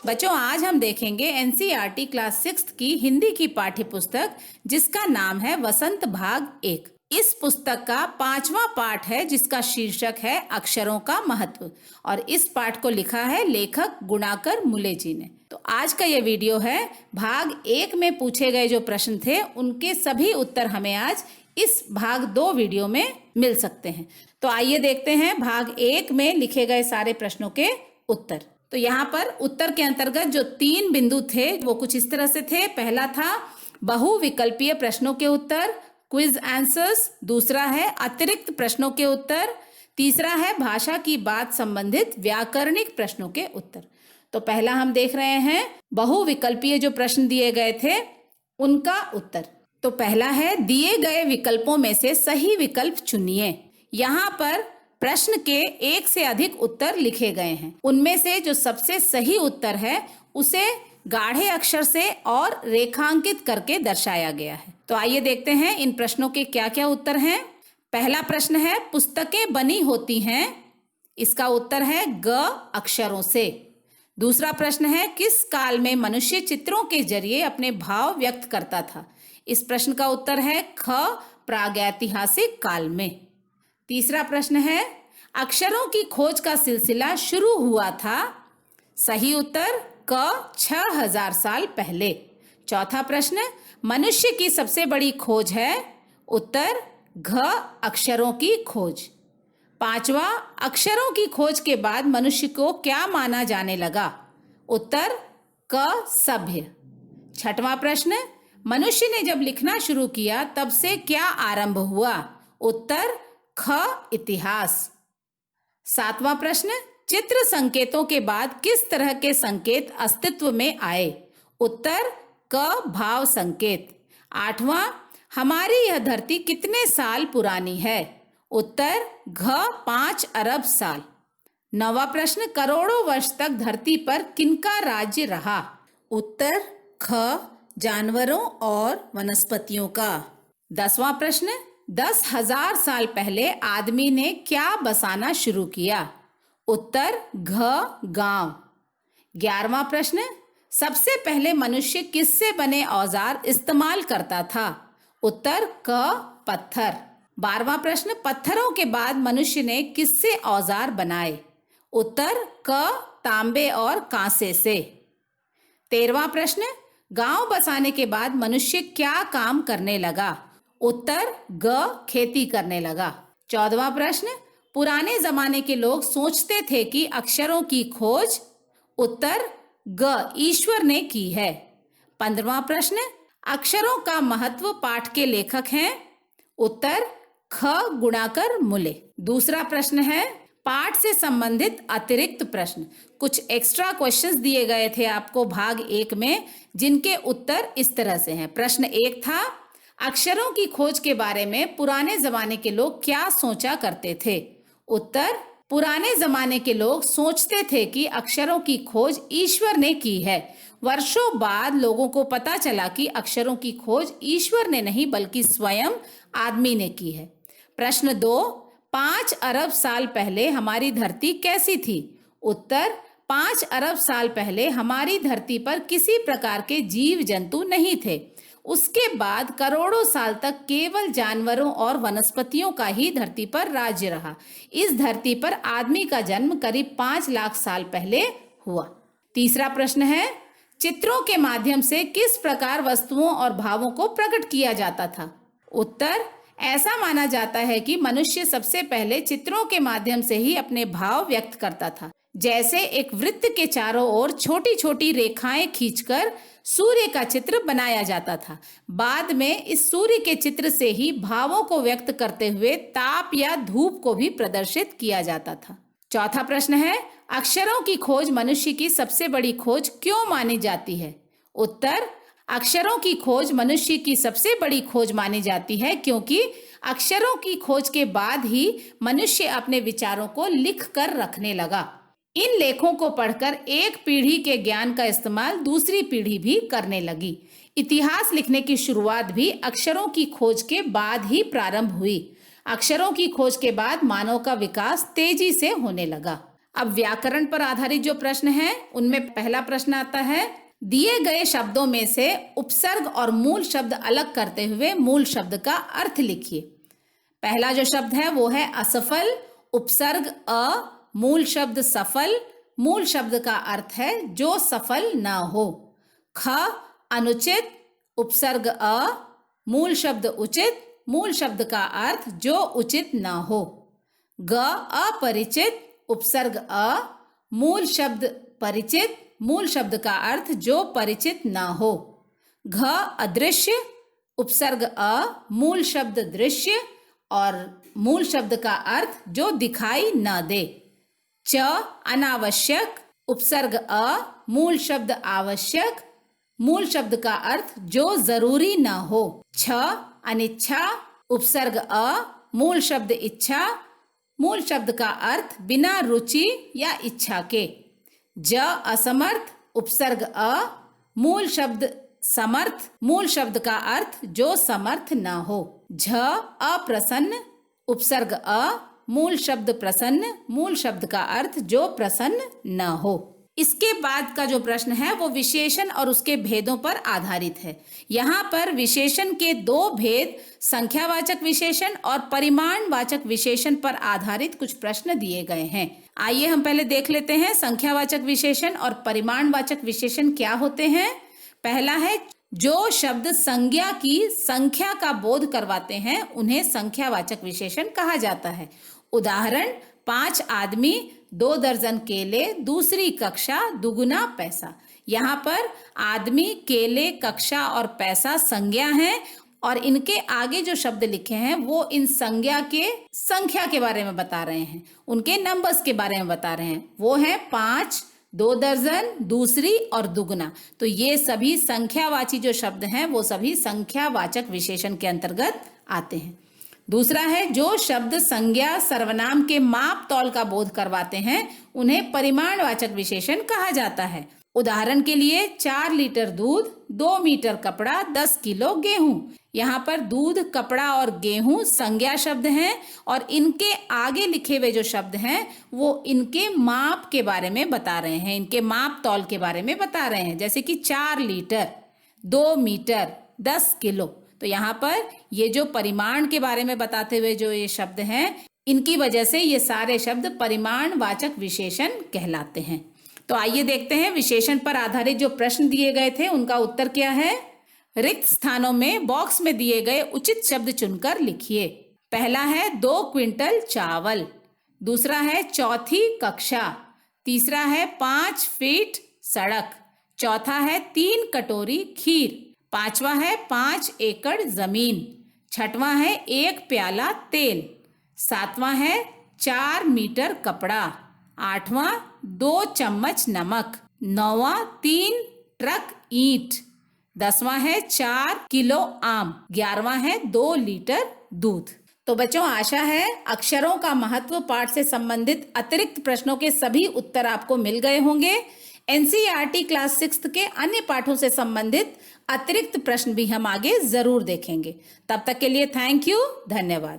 बच्चों, आज हम देखेंगे एनसीईआरटी क्लास 6 की हिंदी की पाठ्य पुस्तक जिसका नाम है वसंत भाग 1। इस पुस्तक का 5वां पाठ है जिसका शीर्षक है अक्षरों का महत्व और इस पाठ को लिखा है लेखक गुणाकर मुले जी ने। तो आज का ये वीडियो है भाग 1 में पूछे गए जो प्रश्न थे उनके सभी उत्तर हमें आज इस भाग 2 वीडियो में मिल सकते हैं। तो आइए देखते हैं भाग 1 में लिखे गए सारे प्रश्नों के उत्तर। तो यहाँ पर उत्तर के अंतर्गत जो 3 बिंदु थे वो कुछ इस तरह से थे। पहला था बहुविकल्पीय प्रश्नों के उत्तर, क्विज आंसर्स। दूसरा है अतिरिक्त प्रश्नों के उत्तर। तीसरा है भाषा की बात संबंधित व्याकरणिक प्रश्नों के उत्तर। तो पहला हम देख रहे हैं बहुविकल्पीय जो प्रश्न दिए गए थे उनका उत्तर। तो पहला है दिए गए विकल्पों में से सही विकल्प चुनिए। यहाँ पर प्रश्न के एक से अधिक उत्तर लिखे गए हैं। उनमें से जो सबसे सही उत्तर है उसे गाढ़े अक्षर से और रेखांकित करके दर्शाया गया है। तो आइए देखते हैं इन प्रश्नों के क्या क्या उत्तर हैं। पहला प्रश्न है पुस्तकें बनी होती हैं, इसका उत्तर है ग अक्षरों से। दूसरा प्रश्न है किस काल में मनुष्य चित्रों के जरिए अपने भाव व्यक्त करता था, इस प्रश्न का उत्तर है ख प्रागैतिहासिक काल में। तीसरा प्रश्न है अक्षरों की खोज का सिलसिला शुरू हुआ था, सही उत्तर क 6000 साल पहले। चौथा प्रश्न मनुष्य की सबसे बड़ी खोज है, उत्तर घ अक्षरों की खोज। पांचवा अक्षरों की खोज के बाद मनुष्य को क्या माना जाने लगा, उत्तर क सभ्य। छठवां प्रश्न मनुष्य ने जब लिखना शुरू किया तब से क्या आरंभ हुआ, उत्तर ख इतिहास। सातवां प्रश्न चित्र संकेतों के बाद किस तरह के संकेत अस्तित्व में आए, उत्तर क भाव संकेत। आठवां हमारी यह धरती कितने साल पुरानी है, उत्तर घ 5 अरब साल। नौवां प्रश्न करोड़ों वर्ष तक धरती पर किनका राज्य रहा, उत्तर ख जानवरों और वनस्पतियों का। 10वां प्रश्न 10,000 साल पहले आदमी ने क्या बसाना शुरू किया, उत्तर घ गांव। 11वां प्रश्न सबसे पहले मनुष्य किससे बने औजार इस्तेमाल करता था, उत्तर क पत्थर। 12वां प्रश्न पत्थरों के बाद मनुष्य ने किससे औजार बनाए, उत्तर क तांबे और कांसे से। 13वां प्रश्न गांव बसाने के बाद मनुष्य क्या काम करने लगा, उत्तर ग खेती करने लगा। 14वां प्रश्न पुराने जमाने के लोग सोचते थे कि अक्षरों की खोज, उत्तर ग ईश्वर ने की है। 15वां प्रश्न अक्षरों का महत्व पाठ के लेखक हैं, उत्तर ख गुणाकर मुले। दूसरा प्रश्न है पाठ से संबंधित अतिरिक्त प्रश्न। कुछ एक्स्ट्रा क्वेश्चंस दिए गए थे आपको भाग 1 में जिनके उत्तर इस तरह से हैं। प्रश्न 1 था अक्षरों की खोज के बारे में पुराने जमाने के लोग क्या सोचा करते थे, उत्तर पुराने जमाने के लोग सोचते थे कि अक्षरों की खोज ईश्वर ने की है। वर्षों बाद लोगों को पता चला कि अक्षरों की खोज ईश्वर ने नहीं बल्कि स्वयं आदमी ने की है। प्रश्न 2 5 अरब साल पहले हमारी धरती कैसी थी, उत्तर 5 अरब साल पहले हमारी धरती पर किसी प्रकार के जीव जंतु नहीं थे। उसके बाद करोड़ों साल तक केवल जानवरों और वनस्पतियों का ही धरती पर राज्य रहा। इस धरती पर आदमी का जन्म करीब 5 लाख साल पहले हुआ। तीसरा प्रश्न है चित्रों के माध्यम से किस प्रकार वस्तुओं और भावों को प्रकट किया जाता था, उत्तर ऐसा माना जाता है कि मनुष्य सबसे पहले चित्रों के माध्यम से ही अपने भाव व्यक्त करता था। जैसे एक वृत्त के चारों ओर छोटी छोटी रेखाएं खींचकर सूर्य का चित्र बनाया जाता था। बाद में इस सूर्य के चित्र से ही भावों को व्यक्त करते हुए ताप या धूप को भी प्रदर्शित किया जाता था। चौथा प्रश्न है अक्षरों की खोज मनुष्य की सबसे बड़ी खोज क्यों मानी जाती है, उत्तर अक्षरों की खोज मनुष्य की सबसे बड़ी खोज मानी जाती है क्योंकि अक्षरों की खोज के बाद ही मनुष्य अपने विचारों को लिख कर रखने लगा। इन लेखों को पढ़कर एक पीढ़ी के ज्ञान का इस्तेमाल दूसरी पीढ़ी भी करने लगी। इतिहास लिखने की शुरुआत भी अक्षरों की खोज के बाद ही प्रारंभ हुई। अक्षरों की खोज के बाद मानव का विकास तेजी से होने लगा। अब व्याकरण पर आधारित जो प्रश्न है उनमें पहला प्रश्न आता है, दिए गए शब्दों में से उपसर्ग और मूल शब्द अलग करते हुए मूल शब्द का अर्थ लिखिए। पहला जो शब्द है वो है असफल, उपसर्ग अ, मूल शब्द सफल, मूल शब्द का अर्थ है जो सफल ना हो। ख अनुचित, उपसर्ग अ, मूल शब्द उचित, मूल शब्द का अर्थ जो उचित ना हो। ग अपरिचित, उपसर्ग अ, मूल शब्द परिचित, मूल शब्द का अर्थ जो परिचित ना हो। घ अदृश्य, उपसर्ग अ, मूल शब्द दृश्य और मूल शब्द का अर्थ जो दिखाई न दे। च अनावश्यक, उपसर्ग अ, मूल शब्द आवश्यक, मूल शब्द का अर्थ जो जरूरी न हो। छ अनिच्छा, उपसर्ग अ, मूल शब्द इच्छा, मूल शब्द का अर्थ बिना रुचि या इच्छा के। ज असमर्थ, उपसर्ग अ, मूल शब्द समर्थ, मूल शब्द का अर्थ जो समर्थ न हो। झ अप्रसन्न, उपसर्ग अ, मूल शब्द प्रसन्न, मूल शब्द का अर्थ जो प्रसन्न न हो। इसके बाद का जो प्रश्न है वो विशेषण और उसके भेदों पर आधारित है। यहाँ पर विशेषण के दो भेद, संख्यावाचक विशेषण और परिमाणवाचक विशेषण पर आधारित कुछ प्रश्न दिए गए हैं। आइए हम पहले देख लेते हैं संख्यावाचक विशेषण और परिमाणवाचक विशेषण क्या होते हैं। पहला है, जो शब्द संज्ञा की संख्या का बोध करवाते हैं उन्हें संख्यावाचक विशेषण कहा जाता है। उदाहरण, 5 आदमी, 2 दर्जन केले, दूसरी कक्षा, दुगुना पैसा। यहाँ पर आदमी, केले, कक्षा और पैसा संज्ञा हैं और इनके आगे जो शब्द लिखे हैं वो इन संज्ञा के संख्या के बारे में बता रहे हैं, उनके नंबर्स के बारे में बता रहे हैं। वो है 5, 2 दर्जन, दूसरी और दुगुना। तो ये सभी संख्यावाची जो शब्द हैं वो सभी संख्यावाचक विशेषण के अंतर्गत आते हैं। दूसरा है, जो शब्द संज्ञा सर्वनाम के माप तौल का बोध करवाते हैं उन्हें परिमाणवाचक विशेषण कहा जाता है। उदाहरण के लिए, 4 लीटर दूध, 2 मीटर कपड़ा, 10 किलो गेहूं। यहाँ पर दूध, कपड़ा और गेहूं संज्ञा शब्द हैं और इनके आगे लिखे हुए जो शब्द हैं वो इनके माप के बारे में बता रहे हैं, इनके माप तौल के बारे में बता रहे हैं। जैसे कि 4 लीटर, 2 मीटर, 10 किलो। तो यहाँ पर ये जो परिमाण के बारे में बताते हुए जो ये शब्द हैं, इनकी वजह से ये सारे शब्द परिमाणवाचक विशेषण कहलाते हैं। तो आइए देखते हैं विशेषण पर आधारित जो प्रश्न दिए गए थे उनका उत्तर क्या है। रिक्त स्थानों में बॉक्स में दिए गए उचित शब्द चुनकर लिखिए। पहला है 2 क्विंटल चावल, दूसरा है चौथी कक्षा, तीसरा है 5 फीट सड़क, चौथा है 3 कटोरी खीर, पांचवा है 5 एकड़ जमीन, छठवां है 1 प्याला तेल, सातवां है 4 मीटर कपड़ा, आठवां 2 चम्मच नमक, नौवां 3 ट्रक ईंट, 10वां है 4 किलो आम, 11वां है 2 लीटर दूध। तो बच्चों, आशा है अक्षरों का महत्व पाठ से संबंधित अतिरिक्त प्रश्नों के सभी उत्तर आपको मिल गए होंगे। एनसीईआरटी क्लास 6 के अन्य पाठों से संबंधित अतिरिक्त प्रश्न भी हम आगे जरूर देखेंगे। तब तक के लिए थैंक यू, धन्यवाद।